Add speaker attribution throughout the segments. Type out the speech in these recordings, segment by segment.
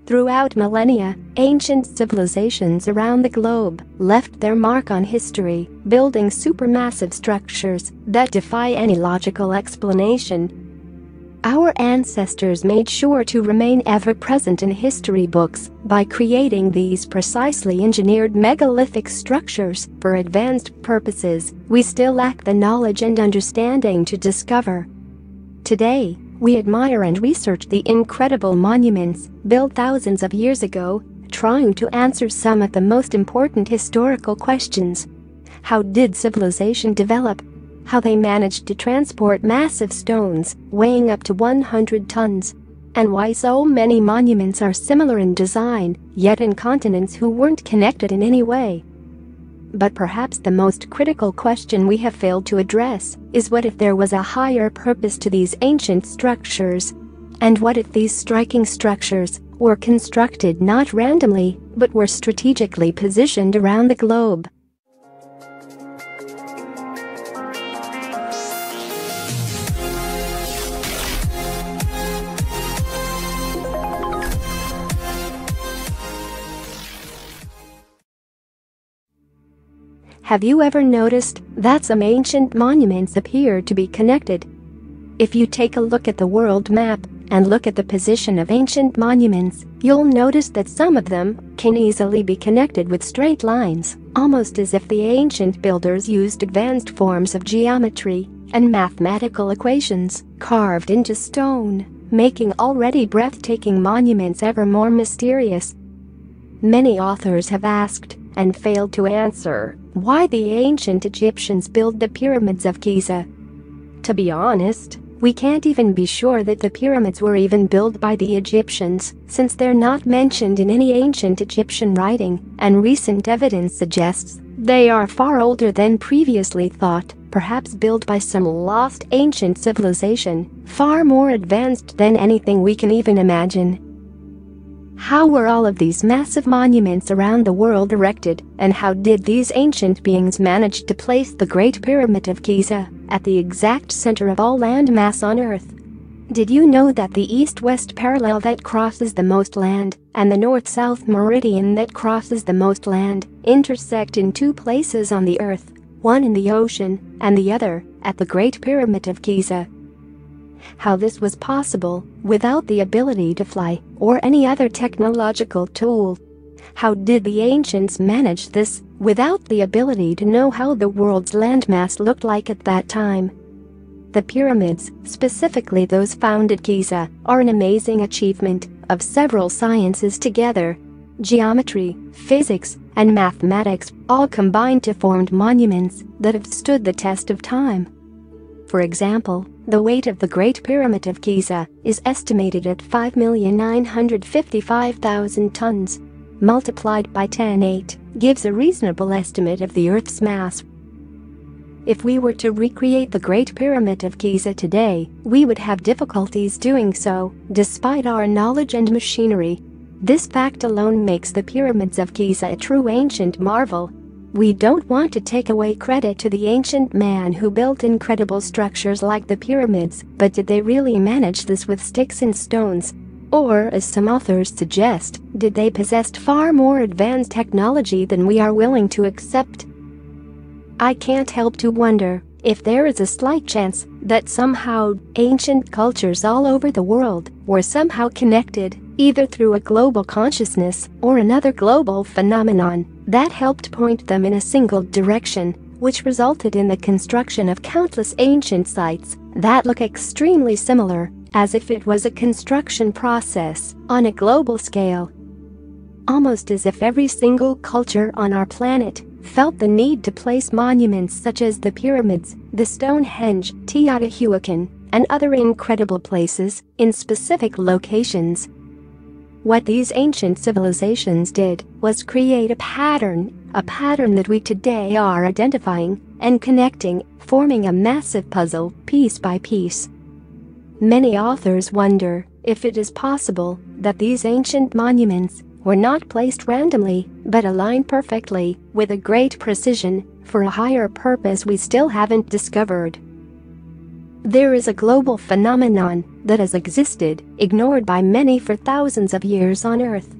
Speaker 1: Throughout millennia, ancient civilizations around the globe left their mark on history, building supermassive structures that defy any logical explanation. Our ancestors made sure to remain ever-present in history books by creating these precisely engineered megalithic structures for advanced purposes we still lack the knowledge and understanding to discover. Today, we admire and research the incredible monuments built thousands of years ago, trying to answer some of the most important historical questions. How did civilization develop? How they managed to transport massive stones weighing up to 100 tons? And why so many monuments are similar in design, yet in continents who weren't connected in any way? But perhaps the most critical question we have failed to address is, what if there was a higher purpose to these ancient structures? And what if these striking structures were constructed not randomly, but were strategically positioned around the globe? Have you ever noticed that some ancient monuments appear to be connected? If you take a look at the world map and look at the position of ancient monuments, you'll notice that some of them can easily be connected with straight lines, almost as if the ancient builders used advanced forms of geometry and mathematical equations carved into stone, making already breathtaking monuments ever more mysterious. Many authors have asked and failed to answer why the ancient Egyptians built the pyramids of Giza. To be honest, we can't even be sure that the pyramids were even built by the Egyptians, since they're not mentioned in any ancient Egyptian writing, and recent evidence suggests they are far older than previously thought, perhaps built by some lost ancient civilization, far more advanced than anything we can even imagine. How were all of these massive monuments around the world erected, and how did these ancient beings manage to place the Great Pyramid of Giza at the exact center of all landmass on Earth? Did you know that the east-west parallel that crosses the most land and the north-south meridian that crosses the most land intersect in two places on the Earth, one in the ocean and the other at the Great Pyramid of Giza? How this was possible without the ability to fly or any other technological tool? How did the ancients manage this without the ability to know how the world's landmass looked like at that time? The pyramids, specifically those found at Giza, are an amazing achievement of several sciences together. Geometry, physics, and mathematics all combined to form monuments that have stood the test of time. For example, the weight of the Great Pyramid of Giza is estimated at 5,955,000 tons. Multiplied by 10^8 gives a reasonable estimate of the Earth's mass. If we were to recreate the Great Pyramid of Giza today, we would have difficulties doing so, despite our knowledge and machinery. This fact alone makes the pyramids of Giza a true ancient marvel. We don't want to take away credit to the ancient man who built incredible structures like the pyramids, but did they really manage this with sticks and stones? Or, as some authors suggest, did they possess far more advanced technology than we are willing to accept? I can't help to wonder if there is a slight chance that somehow ancient cultures all over the world were somehow connected, either through a global consciousness or another global phenomenon that helped point them in a single direction, which resulted in the construction of countless ancient sites that look extremely similar, as if it was a construction process on a global scale. Almost as if every single culture on our planet felt the need to place monuments such as the pyramids, the Stonehenge, Teotihuacan, and other incredible places in specific locations. What these ancient civilizations did was create a pattern that we today are identifying and connecting, forming a massive puzzle piece by piece. Many authors wonder if it is possible that these ancient monuments were not placed randomly, but aligned perfectly, with a great precision, for a higher purpose we still haven't discovered. There is a global phenomenon that has existed, ignored by many for thousands of years on Earth.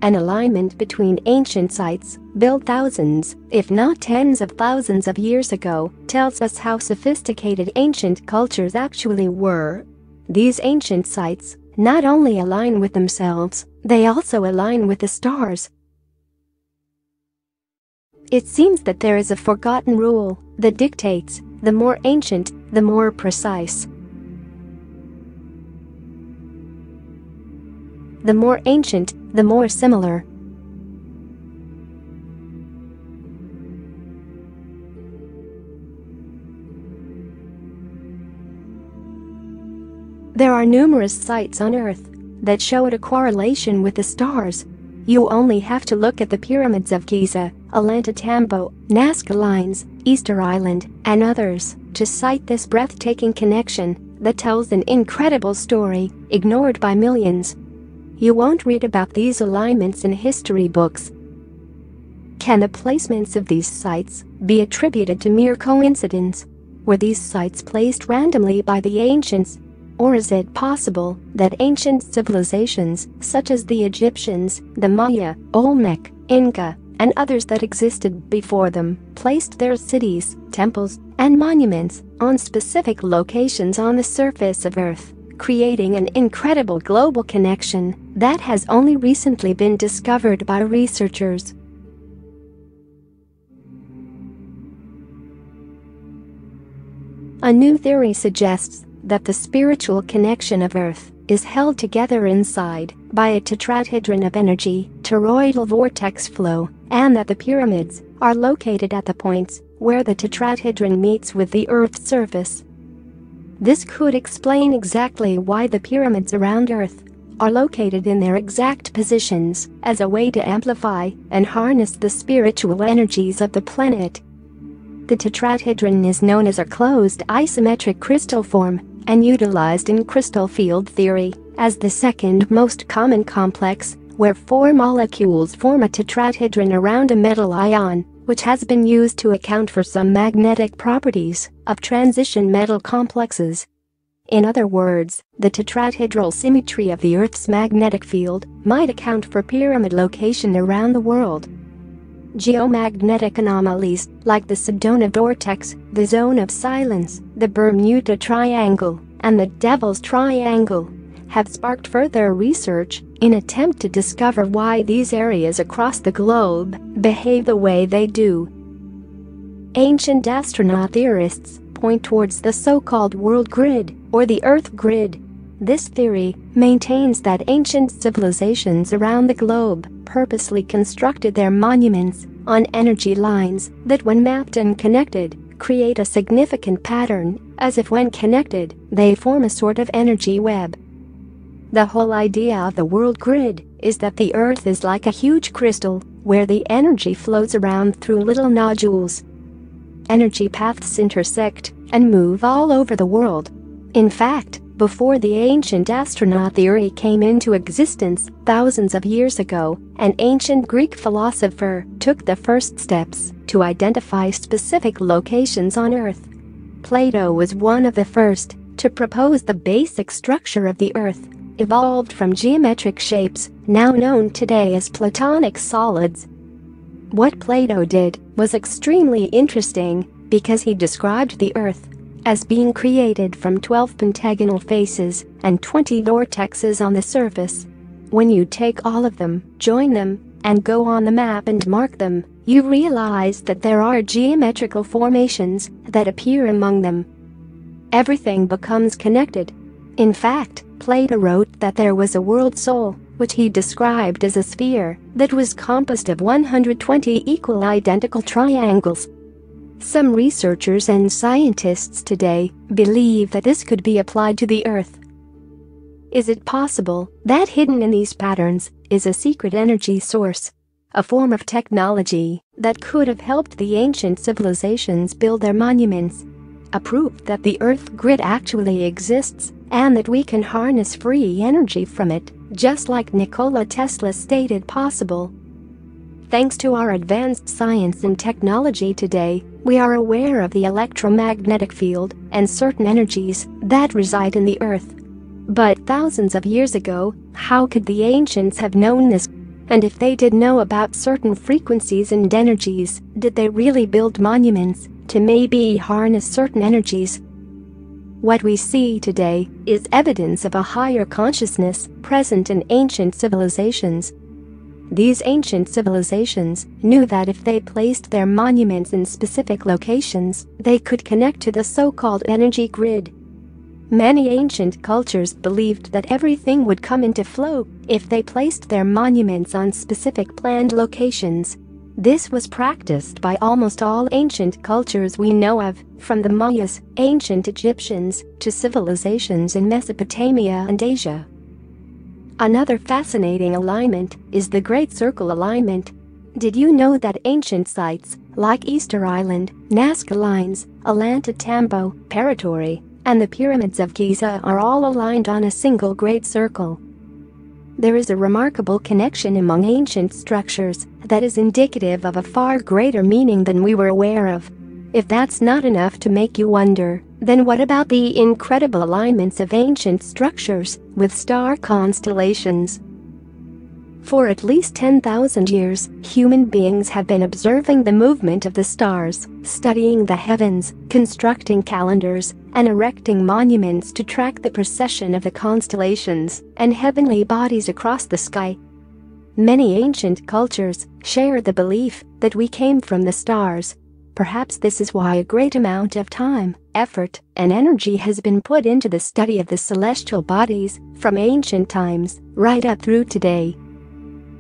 Speaker 1: An alignment between ancient sites, built thousands, if not tens of thousands of years ago, tells us how sophisticated ancient cultures actually were. These ancient sites not only align with themselves, they also align with the stars. It seems that there is a forgotten rule that dictates, the more ancient, the more precise. The more ancient, the more similar. There are numerous sites on Earth that show a correlation with the stars. You only have to look at the pyramids of Giza, Ollantaytambo, Nazca Lines, Easter Island, and others to cite this breathtaking connection that tells an incredible story ignored by millions. You won't read about these alignments in history books. Can the placements of these sites be attributed to mere coincidence? Were these sites placed randomly by the ancients? Or is it possible that ancient civilizations such as the Egyptians, the Maya, Olmec, Inca, and others that existed before them placed their cities, temples, and monuments on specific locations on the surface of Earth, creating an incredible global connection that has only recently been discovered by researchers? A new theory suggests that the spiritual connection of Earth is held together inside by a tetrahedron of energy, toroidal vortex flow, and that the pyramids are located at the points where the tetrahedron meets with the Earth's surface. This could explain exactly why the pyramids around Earth are located in their exact positions as a way to amplify and harness the spiritual energies of the planet. The tetrahedron is known as a closed isometric crystal form and utilized in crystal field theory as the second most common complex, where four molecules form a tetrahedron around a metal ion, which has been used to account for some magnetic properties of transition metal complexes. In other words, the tetrahedral symmetry of the Earth's magnetic field might account for pyramid location around the world. Geomagnetic anomalies like the Sedona vortex, the zone of silence, the Bermuda Triangle, and the Devil's Triangle have sparked further research in an attempt to discover why these areas across the globe behave the way they do. Ancient astronaut theorists point towards the so-called world grid or the Earth grid. This theory maintains that ancient civilizations around the globe purposely constructed their monuments on energy lines that, when mapped and connected, create a significant pattern, as if when connected, they form a sort of energy web. The whole idea of the world grid is that the Earth is like a huge crystal where the energy flows around through little nodules. Energy paths intersect and move all over the world. In fact, before the ancient astronaut theory came into existence thousands of years ago, an ancient Greek philosopher took the first steps to identify specific locations on Earth. Plato was one of the first to propose the basic structure of the Earth, evolved from geometric shapes now known today as platonic solids. What Plato did was extremely interesting because he described the Earth as being created from 12 pentagonal faces and 20 vortexes on the surface. When you take all of them, join them, and go on the map and mark them, you realize that there are geometrical formations that appear among them. Everything becomes connected. In fact, Plato wrote that there was a world soul, which he described as a sphere that was composed of 120 equal identical triangles. Some researchers and scientists today believe that this could be applied to the Earth. Is it possible that hidden in these patterns is a secret energy source, a form of technology that could have helped the ancient civilizations build their monuments, a proof that the Earth grid actually exists and that we can harness free energy from it, just like Nikola Tesla stated possible? Thanks to our advanced science and technology today, we are aware of the electromagnetic field and certain energies that reside in the Earth. But thousands of years ago, how could the ancients have known this? And if they did know about certain frequencies and energies, did they really build monuments to maybe harness certain energies? What we see today is evidence of a higher consciousness present in ancient civilizations. These ancient civilizations knew that if they placed their monuments in specific locations, they could connect to the so-called energy grid. Many ancient cultures believed that everything would come into flow if they placed their monuments on specific planned locations. This was practiced by almost all ancient cultures we know of, from the Mayas, ancient Egyptians, to civilizations in Mesopotamia and Asia. Another fascinating alignment is the Great Circle alignment. Did you know that ancient sites like Easter Island, Nazca Lines, Atlanta Tambo, Paratori, and the pyramids of Giza are all aligned on a single great circle? There is a remarkable connection among ancient structures that is indicative of a far greater meaning than we were aware of. If that's not enough to make you wonder, then what about the incredible alignments of ancient structures with star constellations? For at least 10,000 years, human beings have been observing the movement of the stars, studying the heavens, constructing calendars, and erecting monuments to track the precession of the constellations and heavenly bodies across the sky. Many ancient cultures share the belief that we came from the stars. Perhaps this is why a great amount of time, effort, and energy has been put into the study of the celestial bodies from ancient times right up through today.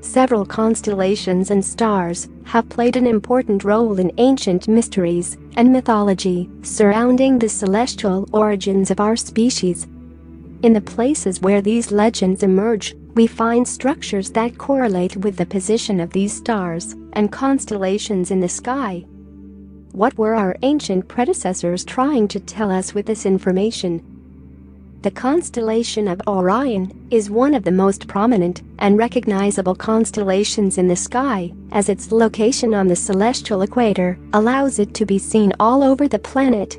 Speaker 1: Several constellations and stars have played an important role in ancient mysteries and mythology surrounding the celestial origins of our species. In the places where these legends emerge, we find structures that correlate with the position of these stars and constellations in the sky. What were our ancient predecessors trying to tell us with this information? The Constellation of Orion is one of the most prominent and recognizable constellations in the sky, as its location on the celestial equator allows it to be seen all over the planet.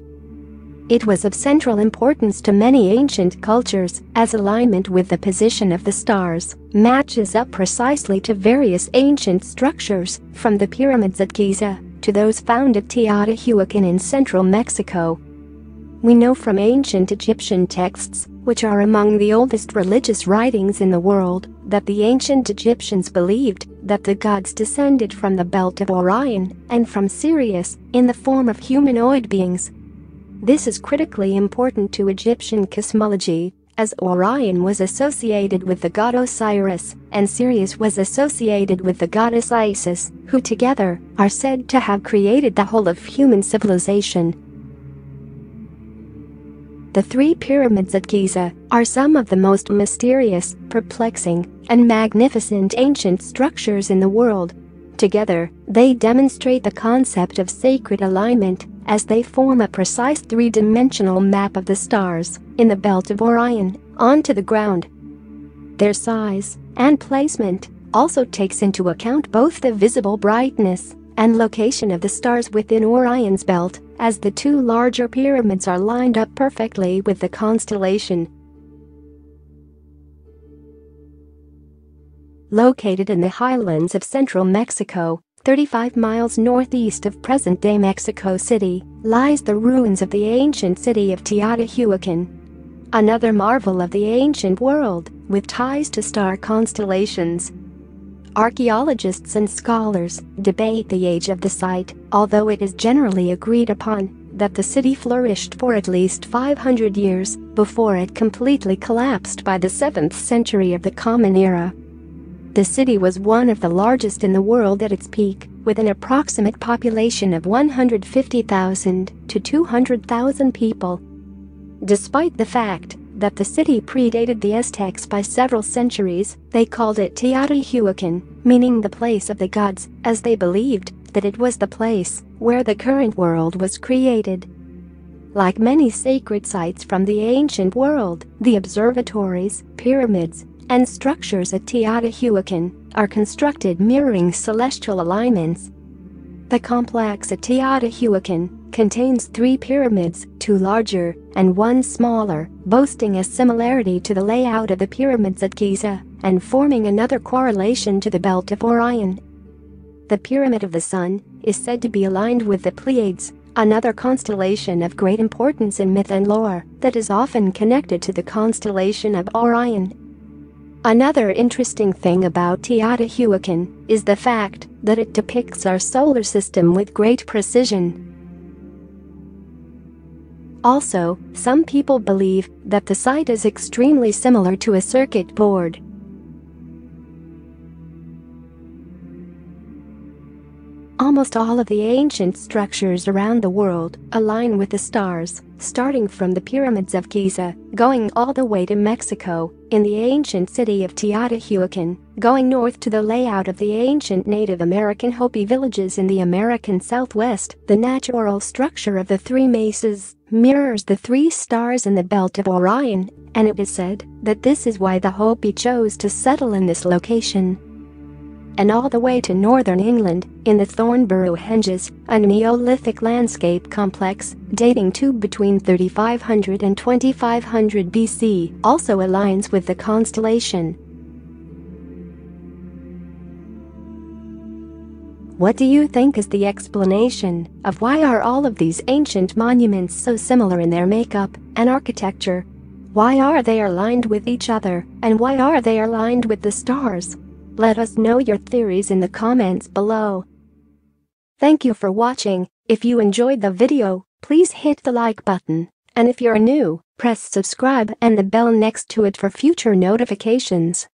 Speaker 1: It was of central importance to many ancient cultures, as alignment with the position of the stars matches up precisely to various ancient structures, from the pyramids at Giza to those found at Teotihuacan in central Mexico. We know from ancient Egyptian texts, which are among the oldest religious writings in the world, that the ancient Egyptians believed that the gods descended from the belt of Orion and from Sirius in the form of humanoid beings. This is critically important to Egyptian cosmology, as Orion was associated with the god Osiris and Sirius was associated with the goddess Isis, who together are said to have created the whole of human civilization. The three pyramids at Giza are some of the most mysterious, perplexing, and magnificent ancient structures in the world. Together, they demonstrate the concept of sacred alignment, as they form a precise three-dimensional map of the stars in the belt of Orion onto the ground. Their size and placement also takes into account both the visible brightness and location of the stars within Orion's belt, as the two larger pyramids are lined up perfectly with the constellation. Located in the highlands of central Mexico, 35 miles northeast of present-day Mexico City, lies the ruins of the ancient city of Teotihuacan. Another marvel of the ancient world, with ties to star constellations. Archaeologists and scholars debate the age of the site, although it is generally agreed upon that the city flourished for at least 500 years before it completely collapsed by the 7th century of the Common Era. The city was one of the largest in the world at its peak, with an approximate population of 150,000 to 200,000 people. Despite the fact that the city predated the Aztecs by several centuries, they called it Teotihuacan, meaning the place of the gods, as they believed that it was the place where the current world was created. Like many sacred sites from the ancient world, the observatories, pyramids, and structures at Teotihuacan are constructed mirroring celestial alignments. The complex at Teotihuacan contains 3 pyramids, 2 larger and 1 smaller, boasting a similarity to the layout of the pyramids at Giza and forming another correlation to the belt of Orion. The Pyramid of the Sun is said to be aligned with the Pleiades, another constellation of great importance in myth and lore that is often connected to the constellation of Orion. Another interesting thing about Teotihuacan is the fact that it depicts our solar system with great precision. Also, some people believe that the site is extremely similar to a circuit board. Almost all of the ancient structures around the world align with the stars, starting from the pyramids of Giza, going all the way to Mexico, in the ancient city of Teotihuacan, going north to the layout of the ancient Native American Hopi villages in the American Southwest. The natural structure of the 3 mesas mirrors the 3 stars in the belt of Orion, and it is said that this is why the Hopi chose to settle in this location. And all the way to northern England, in the Thornborough Henges, a Neolithic landscape complex dating to between 3500 and 2500 BC also aligns with the constellation. What do you think is the explanation of why are all of these ancient monuments so similar in their makeup and architecture? Why are they aligned with each other, and why are they aligned with the stars? Let us know your theories in the comments below. Thank you for watching. If you enjoyed the video, please hit the like button, and if you're new, press subscribe and the bell next to it for future notifications.